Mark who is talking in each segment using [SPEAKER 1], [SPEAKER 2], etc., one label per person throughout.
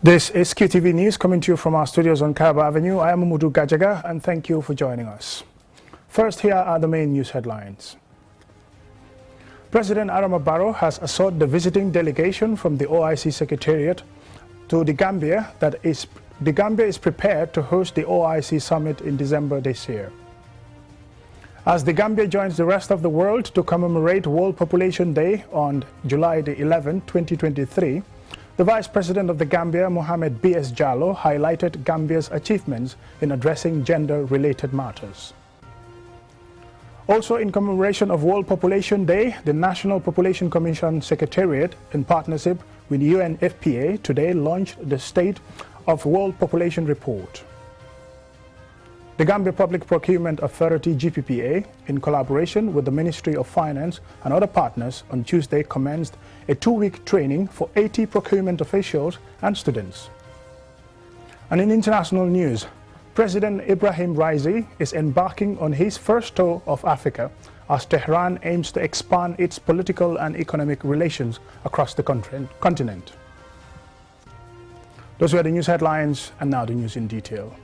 [SPEAKER 1] This is QTV News coming to you from our studios on Caraba Avenue. I am Umudu Gajaga and thank you for joining us. First, here are the main news headlines. President Adama Barrow has assured the visiting delegation from the OIC Secretariat to the Gambia that the Gambia is prepared to host the OIC summit in December this year. As the Gambia joins the rest of the world to commemorate World Population Day on July the 11th, 2023, the Vice President of the Gambia, Mohamed B.S. Jallow, highlighted Gambia's achievements in addressing gender-related matters. Also, in commemoration of World Population Day, the National Population Commission Secretariat, in partnership with UNFPA, today launched the State of World Population Report. The Gambia Public Procurement Authority, GPPA, in collaboration with the Ministry of Finance and other partners, on Tuesday commenced a 2-week training for 80 procurement officials and students. And in international news, President Ibrahim Raisi is embarking on his first tour of Africa as Tehran aims to expand its political and economic relations across the continent. Those were the news headlines, and now the news in detail.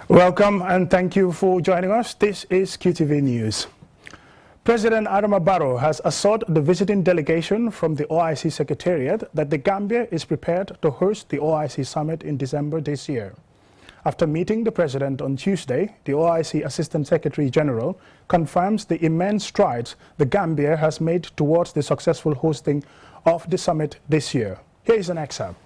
[SPEAKER 1] Welcome and thank you for joining us. This is QTV News. President Adama Barrow has assured the visiting delegation from the OIC Secretariat that the Gambia is prepared to host the OIC summit in December this year. After meeting the President on Tuesday, the OIC Assistant Secretary General confirms the immense strides the Gambia has made towards the successful hosting of the summit this year. Here is an excerpt.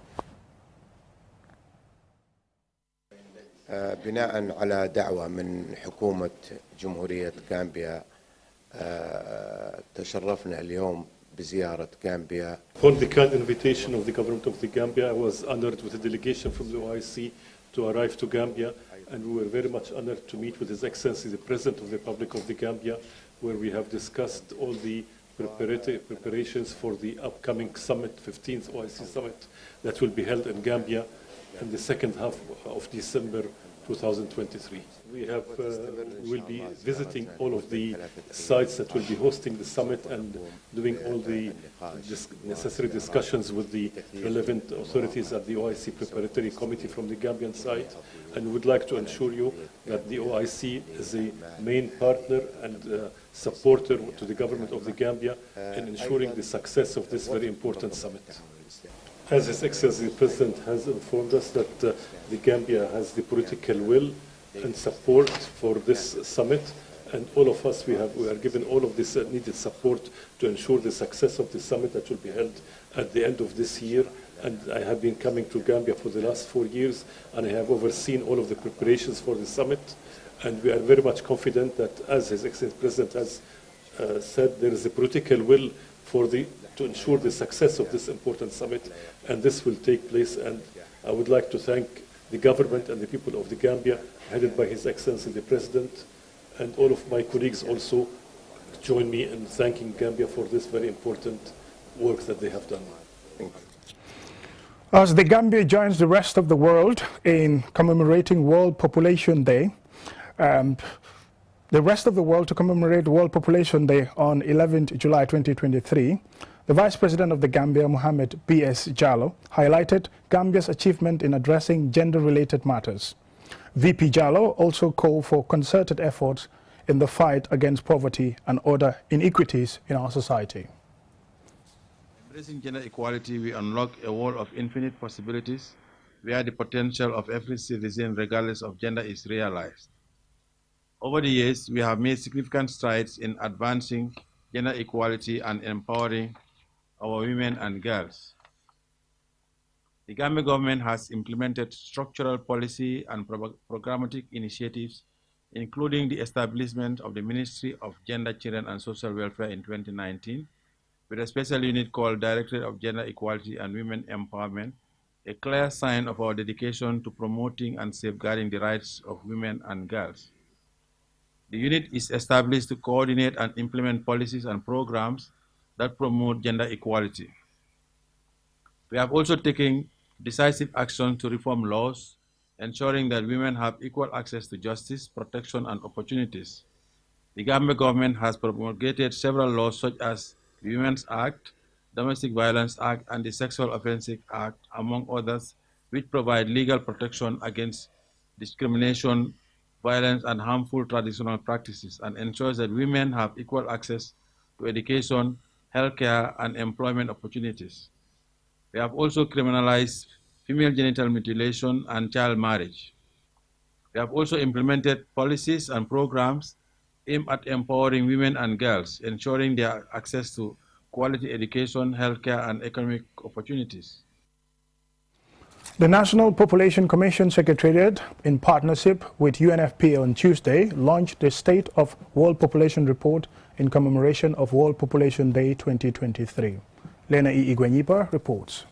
[SPEAKER 2] بناء على دعوة من حكومة جمهورية غامبيا تشرفنا اليوم بزيارة غامبيا.
[SPEAKER 3] Upon the kind invitation of the government of the Gambia, I was honored with a delegation from the OIC to arrive to Gambia, and we were very much honored to meet with His Excellency the President of the Republic of the Gambia, where we have discussed all the preparations for the upcoming summit, 15th OIC summit, that will be held in Gambia in the second half of December 2023. We will be visiting all of the sites that will be hosting the summit and doing all the necessary discussions with the relevant authorities at the OIC Preparatory Committee from the Gambian side. And we would like to assure you that the OIC is a main partner and supporter to the government of the Gambia in ensuring the success of this very important summit. As His Excellency the President has informed us that the Gambia has the political will and support for this summit, and all of us, we are given all of this needed support to ensure the success of the summit that will be held at the end of this year. And I have been coming to Gambia for the last 4 years, and I have overseen all of the preparations for the summit. And we are very much confident that, as His Excellency the President has said, there is a political will to ensure the success of this important summit, and this will take place. And I would like to thank the government and the people of the Gambia, headed by His Excellency the President, and all of my colleagues also join me in thanking Gambia for this very important work that they have done. Thank you.
[SPEAKER 1] As the Gambia joins the rest of the world in commemorating World Population Day, the rest of the world to commemorate World Population Day on 11th July 2023, the Vice President of the Gambia, Mohamed B.S. Jallow, highlighted Gambia's achievement in addressing gender-related matters. VP Jallow also called for concerted efforts in the fight against poverty and other inequities in our society.
[SPEAKER 4] Embracing gender equality, we unlock a world of infinite possibilities where the potential of every citizen, regardless of gender, is realized. Over the years, we have made significant strides in advancing gender equality and empowering our women and girls. The Gambia government has implemented structural policy and programmatic initiatives, including the establishment of the Ministry of Gender, Children and Social Welfare in 2019, with a special unit called Directorate of Gender Equality and Women Empowerment, a clear sign of our dedication to promoting and safeguarding the rights of women and girls. The unit is established to coordinate and implement policies and programs that promote gender equality. We have also taken decisive action to reform laws, ensuring that women have equal access to justice, protection, and opportunities. The Gambia government has promulgated several laws such as the Women's Act, Domestic Violence Act, and the Sexual Offences Act, among others, which provide legal protection against discrimination, violence, and harmful traditional practices, and ensures that women have equal access to education, healthcare, and employment opportunities. They have also criminalized female genital mutilation and child marriage. They have also implemented policies and programs aimed at empowering women and girls, ensuring their access to quality education, healthcare, and economic opportunities.
[SPEAKER 1] The National Population Commission Secretariat, in partnership with UNFPA on Tuesday, launched the State of World Population Report in commemoration of World Population Day 2023. Lena E. Igwenyipa reports.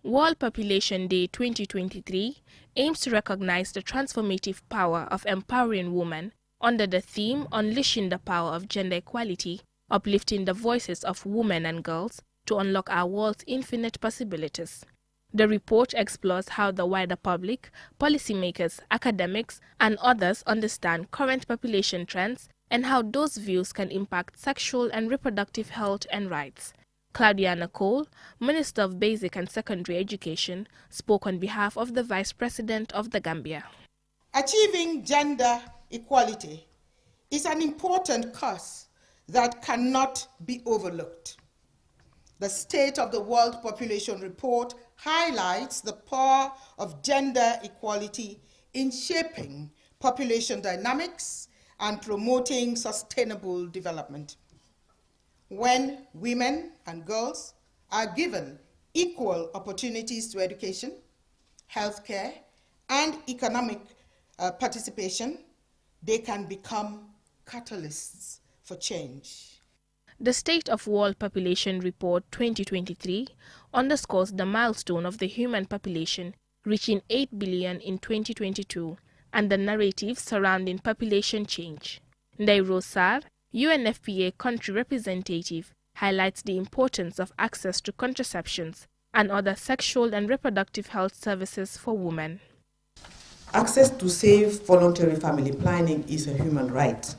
[SPEAKER 5] World Population Day 2023 aims to recognize the transformative power of empowering women under the theme Unleashing the Power of Gender Equality, uplifting the voices of women and girls to unlock our world's infinite possibilities. The report explores how the wider public, policymakers, academics, and others understand current population trends and how those views can impact sexual and reproductive health and rights. Claudiana Cole, Minister of Basic and Secondary Education, spoke on behalf of the Vice President of the Gambia.
[SPEAKER 6] Achieving gender equality is an important cause that cannot be overlooked. The State of the World Population Report highlights the power of gender equality in shaping population dynamics and promoting sustainable development. When women and girls are given equal opportunities to education, healthcare, and economic participation, they can become catalysts for change.
[SPEAKER 5] The State of World Population Report 2023 underscores the milestone of the human population reaching 8 billion in 2022 and the narrative surrounding population change. Ndairo Sarr, UNFPA country representative, highlights the importance of access to contraceptions and other sexual and reproductive health services for women.
[SPEAKER 7] Access to safe voluntary family planning is a human right.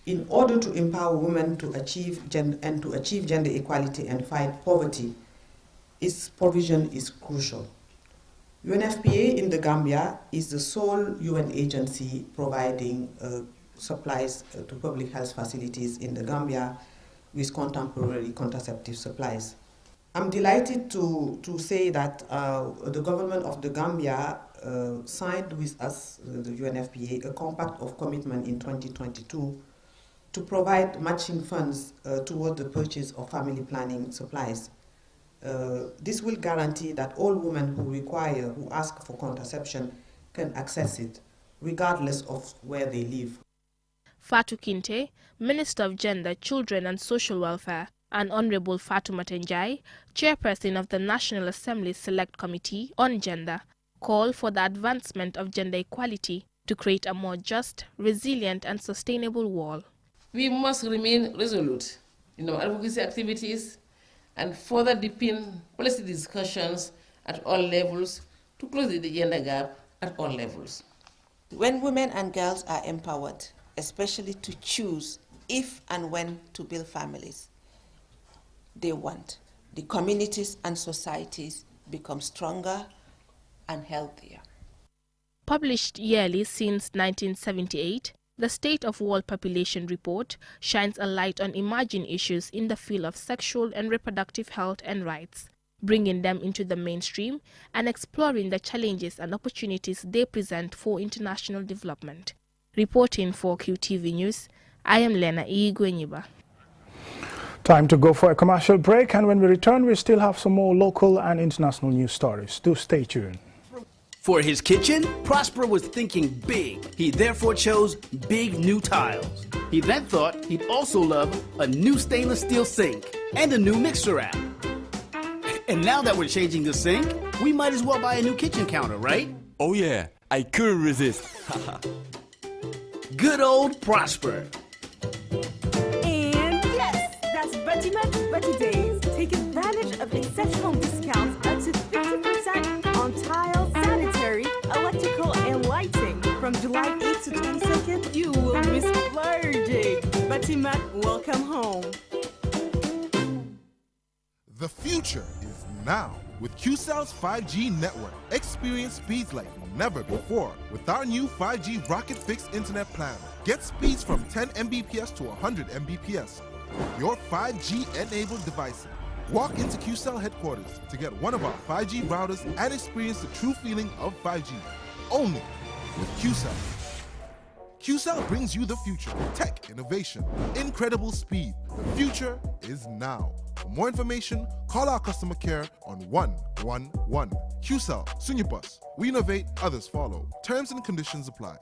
[SPEAKER 7] In order to empower women to achieve gender equality and fight poverty, its provision is crucial. UNFPA in the Gambia is the sole UN agency providing supplies to public health facilities in the Gambia with contemporary contraceptive supplies. I'm delighted to say that the government of the Gambia signed with us, the UNFPA, a compact of commitment in 2022 to provide matching funds toward the purchase of family planning supplies. This will guarantee that all women who ask for contraception can access it, regardless of where they live.
[SPEAKER 5] Fatou Kinte, Minister of Gender, Children and Social Welfare, and Honorable Fatoumata Njie, Chairperson of the National Assembly Select Committee on Gender, call for the advancement of gender equality to create a more just, resilient and sustainable world.
[SPEAKER 8] We must remain resolute in our advocacy activities and further deepen policy discussions at all levels to close the gender gap at all levels.
[SPEAKER 9] When women and girls are empowered, especially to choose if and when to build families they want, the communities and societies become stronger and healthier.
[SPEAKER 5] Published yearly since 1978, the State of World Population Report shines a light on emerging issues in the field of sexual and reproductive health and rights, bringing them into the mainstream and exploring the challenges and opportunities they present for international development. Reporting for QTV News, I am Lena E. Igwenyipa.
[SPEAKER 1] Time to go for a commercial break, and when we return, we still have some more local and international news stories. Do stay tuned.
[SPEAKER 10] For his kitchen, Prosper was thinking big. He therefore chose big new tiles. He then thought he'd also love a new stainless steel sink and a new mixer app. And now that we're changing the sink, we might as well buy a new kitchen counter, right?
[SPEAKER 11] Oh yeah, I couldn't resist.
[SPEAKER 10] Good old Prosper.
[SPEAKER 12] And yes, that's Buddy Days. Take advantage of exceptional discounts up to 50% The future is now. With QCell's 5G network, experience speeds like never before. With our new 5G Rocket Fixed Internet plan, get speeds from 10 Mbps to 100 Mbps. Your 5G-enabled devices. Walk into QCell headquarters to get one of our 5G routers and experience the true feeling of 5G. Only with QCell. QCell brings you the future. Tech, innovation, incredible speed. The future is now. For more information, call our customer care on 111. QCell, Sunyapus. We innovate, others follow. Terms and conditions apply.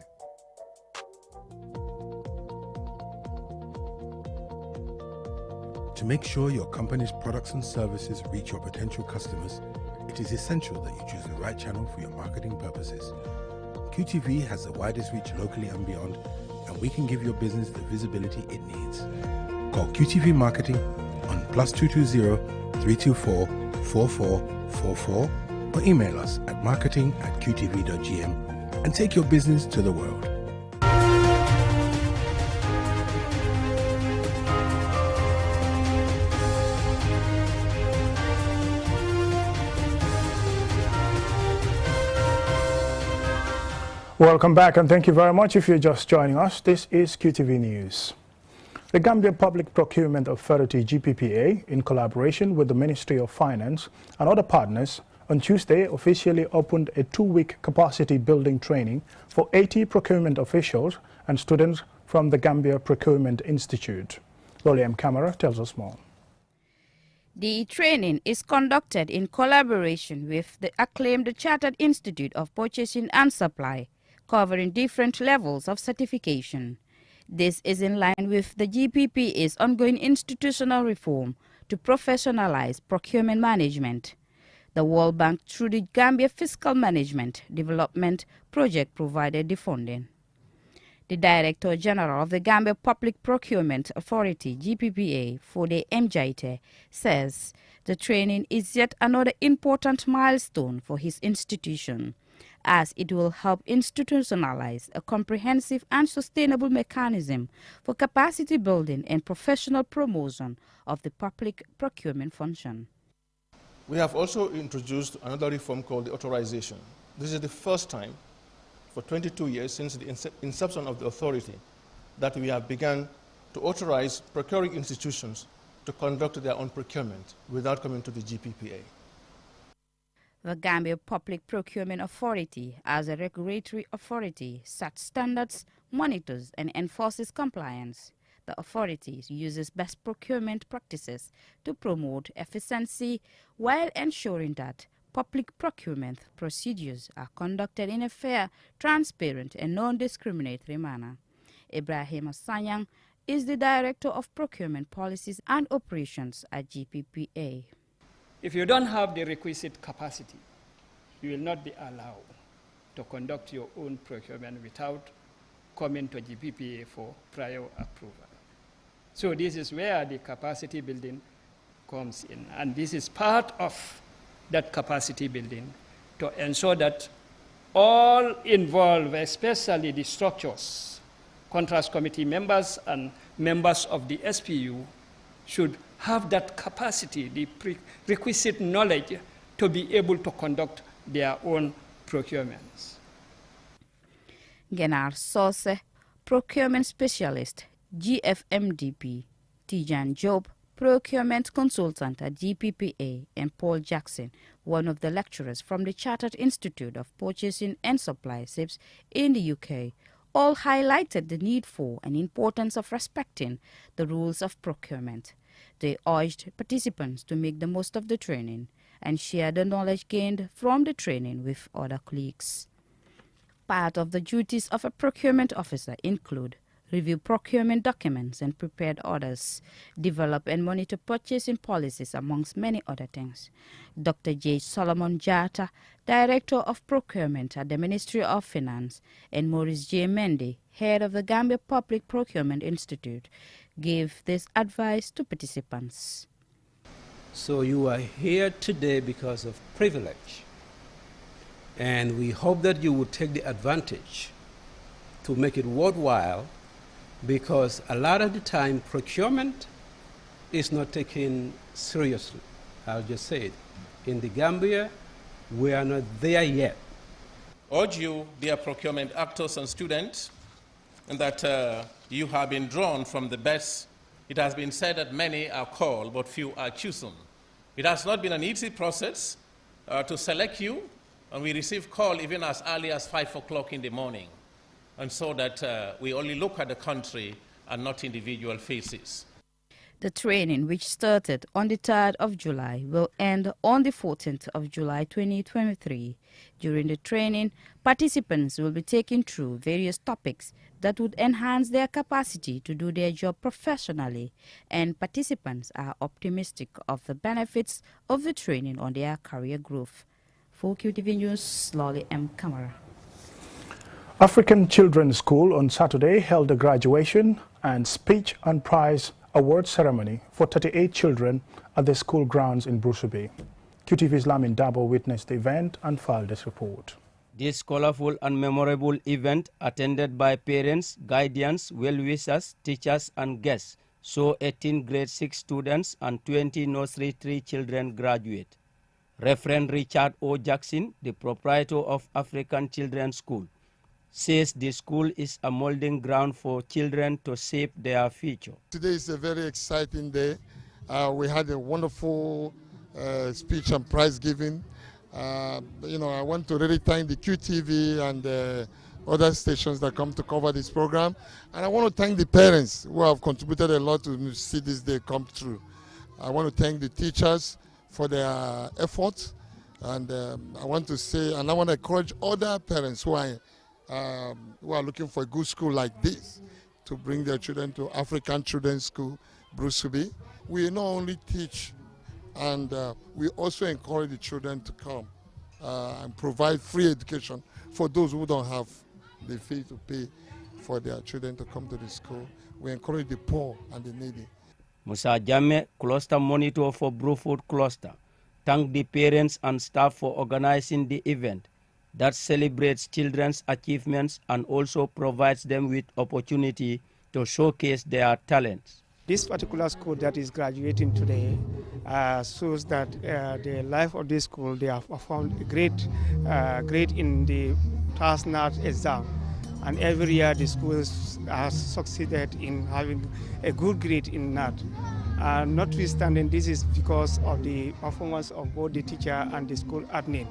[SPEAKER 13] To make sure your company's products and services reach your potential customers, it is essential that you choose the right channel for your marketing purposes. QTV has the widest reach locally and beyond, and we can give your business the visibility it needs. Call QTV Marketing on +220 324 4444 or email us at marketing@qtv.gm and take your business to the world.
[SPEAKER 1] Welcome back, and thank you very much if you're just joining us. This is QTV News. The Gambia Public Procurement Authority, GPPA, in collaboration with the Ministry of Finance and other partners, on Tuesday officially opened a 2-week capacity building training for 80 procurement officials and students from the Gambia Procurement Institute. Loliam Camara tells us more.
[SPEAKER 14] The training is conducted in collaboration with the acclaimed Chartered Institute of Purchasing and Supply, covering different levels of certification. This is in line with the GPPA's ongoing institutional reform to professionalize procurement management. The World Bank, through the Gambia Fiscal Management Development Project, provided the funding. The Director General of the Gambia Public Procurement Authority, GPPA, Fode Mjaite, says the training is yet another important milestone for his institution, as it will help institutionalize a comprehensive and sustainable mechanism for capacity building and professional promotion of the public procurement function.
[SPEAKER 15] We have also introduced another reform called the authorization. This is the first time for 22 years since the inception of the authority that we have begun to authorize procuring institutions to conduct their own procurement without coming to the GPPA.
[SPEAKER 14] The Gambia Public Procurement Authority, as a regulatory authority, sets standards, monitors, and enforces compliance. The authority uses best procurement practices to promote efficiency while ensuring that public procurement procedures are conducted in a fair, transparent, and non-discriminatory manner. Ibrahim Asanyang is the Director of Procurement Policies and Operations at GPPA.
[SPEAKER 16] If you don't have the requisite capacity, you will not be allowed to conduct your own procurement without coming to GPPA for prior approval. So this is where the capacity building comes in, and this is part of that capacity building to ensure that all involved, especially the structures, contrast committee members and members of the SPU, should have that capacity, the requisite knowledge to be able to conduct their own procurements.
[SPEAKER 14] Genar Sose, procurement specialist, GFMDP, Tijan Job, procurement consultant at GPPA, and Paul Jackson, one of the lecturers from the Chartered Institute of Purchasing and Supply (CIPS) in the UK, all highlighted the need for and importance of respecting the rules of procurement. They urged participants to make the most of the training and share the knowledge gained from the training with other colleagues. Part of the duties of a procurement officer include review procurement documents and prepared orders, develop and monitor purchasing policies, amongst many other things. Dr. J. Solomon Jata, Director of Procurement at the Ministry of Finance, and Maurice J. Mendy, Head of the Gambia Public Procurement Institute, gave this advice to participants.
[SPEAKER 17] So you are here today because of privilege, and we hope that you will take the advantage to make it worthwhile, because a lot of the time procurement is not taken seriously I'll just say it. In the Gambia, we are not there yet.
[SPEAKER 18] Urge you, dear procurement actors and students, that you have been drawn from the best. It has been said that many are called, but few are chosen. It has not been an easy process to select you, and we receive call even as early as 5 o'clock in the morning, and so that we only look at the country and not individual faces.
[SPEAKER 14] The training, which started on the 3rd of July, will end on the 14th of July 2023. During the training, participants will be taken through various topics that would enhance their capacity to do their job professionally, and participants are optimistic of the benefits of the training on their career growth. For QTV News, Lolly M. Kamara.
[SPEAKER 1] African Children's School on Saturday held a graduation and speech and prize award ceremony for 38 children at the school grounds in Brusubi. QTV's Lamin Dabo witnessed the event and filed this report.
[SPEAKER 19] This colorful and memorable event, attended by parents, guardians, well-wishers, teachers and guests, saw 18 grade 6 students and 20 nursery 3 children graduate. Reverend Richard O. Jackson, the proprietor of African Children's School, says the school is a molding ground for children to shape their future.
[SPEAKER 20] Today is a very exciting day. We had a wonderful speech and prize giving. I want to really thank the QTV and other stations that come to cover this program. And I want to thank the parents who have contributed a lot to see this day come through. I want to thank the teachers for their efforts. And I want to encourage other parents who are looking for a good school like this to bring their children to African Children's School, Brusubi. We not only teach, and we also encourage the children to come and provide free education for those who don't have the fee to pay for their children to come to the school. We encourage the poor and the needy.
[SPEAKER 19] Musa Jammeh, cluster monitor for Bruford Cluster, thanked the parents and staff for organizing the event that celebrates children's achievements and also provides them with opportunity to showcase their talents.
[SPEAKER 21] This particular school that is graduating today shows that the life of this school, they have performed great in the TASNAT exam. And every year the school has succeeded in having a good grade in NAT. Notwithstanding, this is because of the performance of both the teacher and the school admin.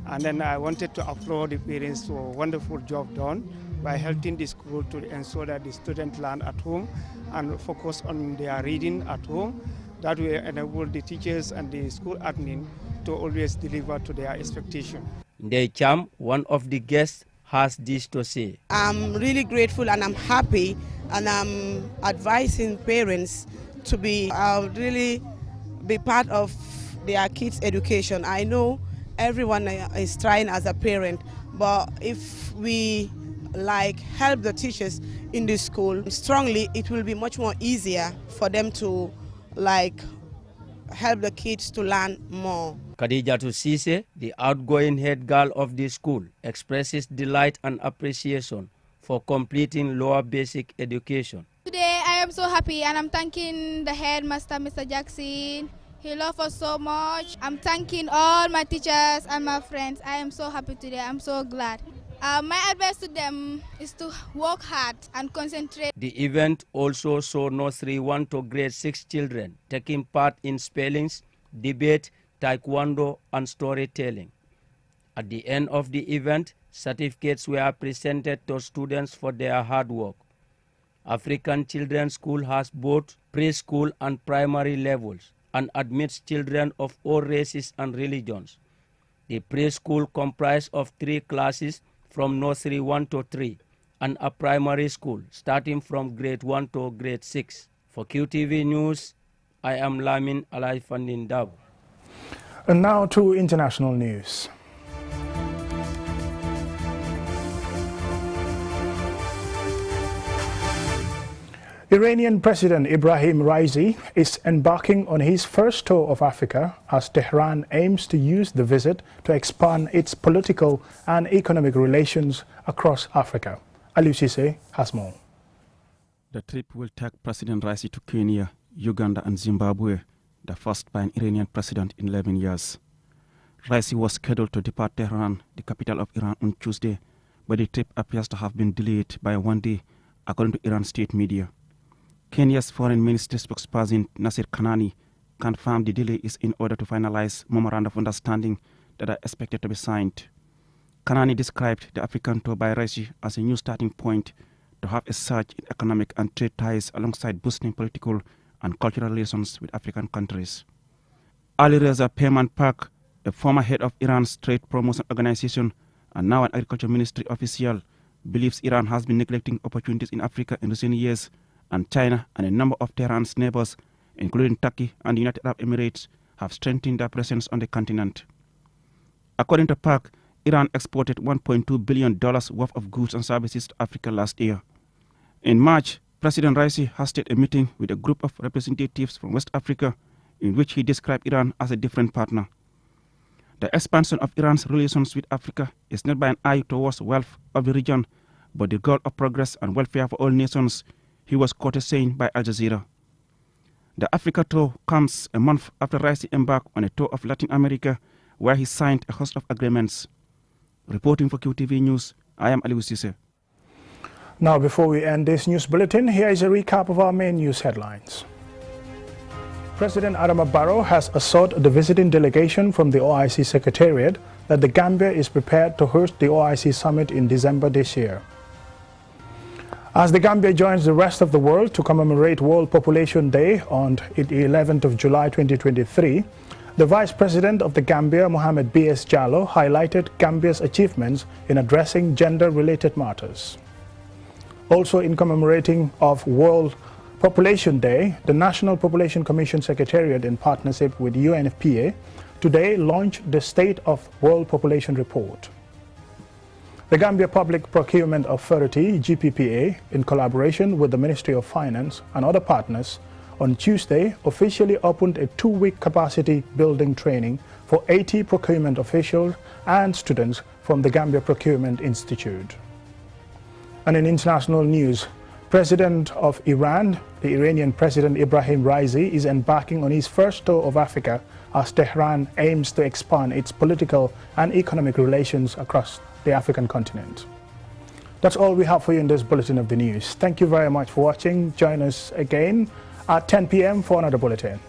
[SPEAKER 21] And then I wanted to applaud the parents for a wonderful job done by helping the school to ensure that the students learn at home and focus on their reading at home. That will enable the teachers and the school admin to always deliver to their expectation.
[SPEAKER 19] Ndei Cham, one of the guests, has this to say.
[SPEAKER 22] I'm really grateful and I'm happy, and I'm advising parents to really be part of their kids' education. I know everyone is trying as a parent, but if we help the teachers in the school strongly, it will be much more easier for them to help the kids to learn more.
[SPEAKER 19] Khadijatu Sise, the outgoing head girl of the school, expresses delight and appreciation for completing lower basic education.
[SPEAKER 23] Today I am so happy and I'm thanking the headmaster, Mr. Jackson. He loves us so much. I'm thanking all my teachers and my friends. I am so happy today. I'm so glad. My advice to them is to work hard and concentrate.
[SPEAKER 19] The event also saw nursery 1 to grade 6 children taking part in spellings, debate, taekwondo, and storytelling. At the end of the event, certificates were presented to students for their hard work. African Children's School has both preschool and primary levels and admits children of all races and religions. The preschool comprises of 3 classes from nursery 1 to 3 and a primary school starting from grade 1 to grade 6. For QTV News, I am Lamin Alaifandin Dab.
[SPEAKER 1] And now to international news. Iranian President Ibrahim Raisi is embarking on his first tour of Africa as Tehran aims to use the visit to expand its political and economic relations across Africa. Aliou Cissé has more.
[SPEAKER 24] The trip will take President Raisi to Kenya, Uganda and Zimbabwe
[SPEAKER 2] the first by an Iranian president in 11 years. Raisi was scheduled to depart Tehran, the capital of Iran, on Tuesday, but the trip appears to have been delayed by 1 day, according to Iran state media. Kenya's foreign ministry spokesperson Nasir Kanani confirmed the delay is in order to finalize memorandum of understanding that are expected to be signed. Kanani described the African tour by Raisi as a new starting point to have a surge in economic and trade ties alongside boosting political and cultural relations with African countries. Ali Reza Peyman Park, a former head of Iran's trade promotion organization and now an agriculture ministry official, believes Iran has been neglecting opportunities in Africa in recent years, and China and a number of Tehran's neighbors, including Turkey and the United Arab Emirates, have strengthened their presence on the continent. According to Park, Iran exported $1.2 billion worth of goods and services to Africa last year. In March, President Raisi hosted a meeting with a group of representatives from West Africa in which he described Iran as a different partner. The expansion of Iran's relations with Africa is not by an eye towards wealth of the region, but the goal of progress and welfare for all nations, he was quoted saying by Al Jazeera. The Africa tour comes a month after Raisi embarked on a tour of Latin America, where he signed a host of agreements. Reporting for QTV News, I am Aliou Cissé.
[SPEAKER 1] Now, before we end this news bulletin, here is a recap of our main news headlines. President Adama Barrow has assured the visiting delegation from the OIC Secretariat that the Gambia is prepared to host the OIC Summit in December this year. As the Gambia joins the rest of the world to commemorate World Population Day on the 11th of July 2023, the Vice President of the Gambia, Mohamed B.S. Jallow, highlighted Gambia's achievements in addressing gender-related matters. Also, in commemorating of World Population Day, the National Population Commission Secretariat, in partnership with UNFPA, today launched the State of World Population Report. The Gambia Public Procurement Authority, GPPA, in collaboration with the Ministry of Finance and other partners, on Tuesday officially opened a 2-week capacity building training for 80 procurement officials and students from the Gambia Procurement Institute. And in international news, President of Iran, the Iranian President Ibrahim Raisi, is embarking on his first tour of Africa as Tehran aims to expand its political and economic relations across the African continent. That's all we have for you in this bulletin of the news. Thank you very much for watching. Join us again at 10 p.m. for another bulletin.